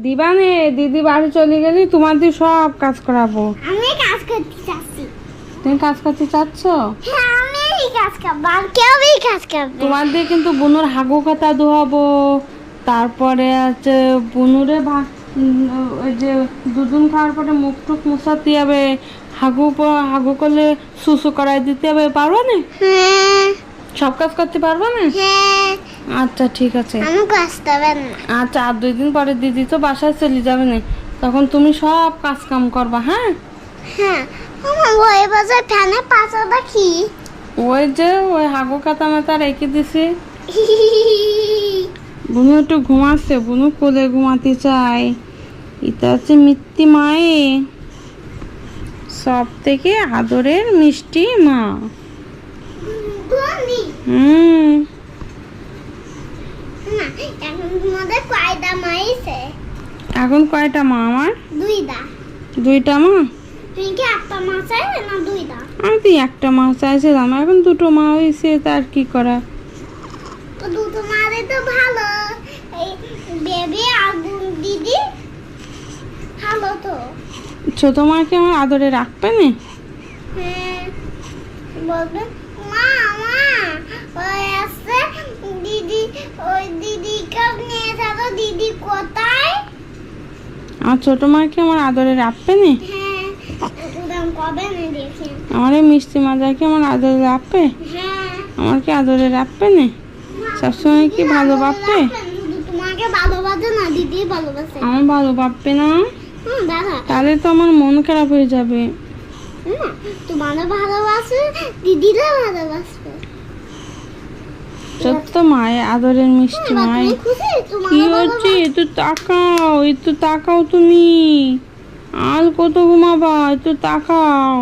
দিবানে, দিদি বাড়ি চলে গেলে তোমার দিয়ে সব কাজ করাবো। আমি কাজ করতে চাচ্ছি। তুমি কাজ করতে চাচ্ছ? হ্যাঁ, আমি কাজ করব, আর কেউই কাজ করবে। তোমার দিয়ে কিন্তু বুনুর হাগু কথা ধোয়াবো, তারপরে আছে বুনুরে ওই যে দুধুন খাওয়ার পরে মুখ টুক মুছাতে হবে, হাগু করলে সুসু করাই দিতে হবে। পারবা না? হ্যাঁ সব কাজ করতে পারবা না? হ্যাঁ, আচ্ছা ঠিক আছে। আমি আসতে পারবো না। আচ্ছা, আর 2 দিন পরে দিদি তো বাসায় চলে যাবে না, তখন তুমি সব কাজ কাম করবা। হ্যাঁ হ্যাঁ, আমার বই বাজার ফ্যানে পাশাটা কি? ওই যে ওই হাগু কাতা মাতা রেখে দিছি। বুনু একটু ঘুমাচ্ছে, বুনু কোলে ঘুমাতে চায়। এটা হচ্ছে মিত্তি মায়ে সব থেকে আদরের মিষ্টি মা। ঘুমানি হুম না, এখন তোমাদের কয়টা মাইছে? এখন কয়টা মা আমার? 2টা। 2টা মা? তুমি কি একটা মা চাইবে না 2টা? আমি তো একটা মা চাইছিলাম, এখন 2টো মা হয়েছে, তার কি করা। তো 2টো মারে তো ভালো। এই বেবি আগুন দিদি ভালো তো। ছোট মাকে আমার আদরে রাখবে না? হ্যাঁ, বলবে মা মা ওই আছে দিদি, ওই দিদিকে নিয়ে যাবো, দিদি কোথায়? আমার ছোট মাকে আমার আদরে রাখবে না? হ্যাঁ, উদাম কবে না দেখি। আমার এই মিষ্টি মাজাকে আমার আদরে রাখবে? হ্যাঁ, আমার কি আদরে রাখবে না? সবসময় কি ভালো ভাববে? শুধু তোমাকে ভালোবাসে না, দিদি ভালোবাসে। আমার ভালো ভাববে না? দাদা তাহলে তো আমার মন খারাপ হয়ে যাবে। না, তোমারও ভালোবাসে, দিদিরা ভালোবাসবে। সত্য মায়ের আদরের মিষ্টি এবার মায়ের। তুমি খুশি? কি তোমারও হচ্ছে? ভালোবাসে? একটু তাকাও, একটু তাকাও তুমি। আর কত ঘুমাবা, একটু তাকাও।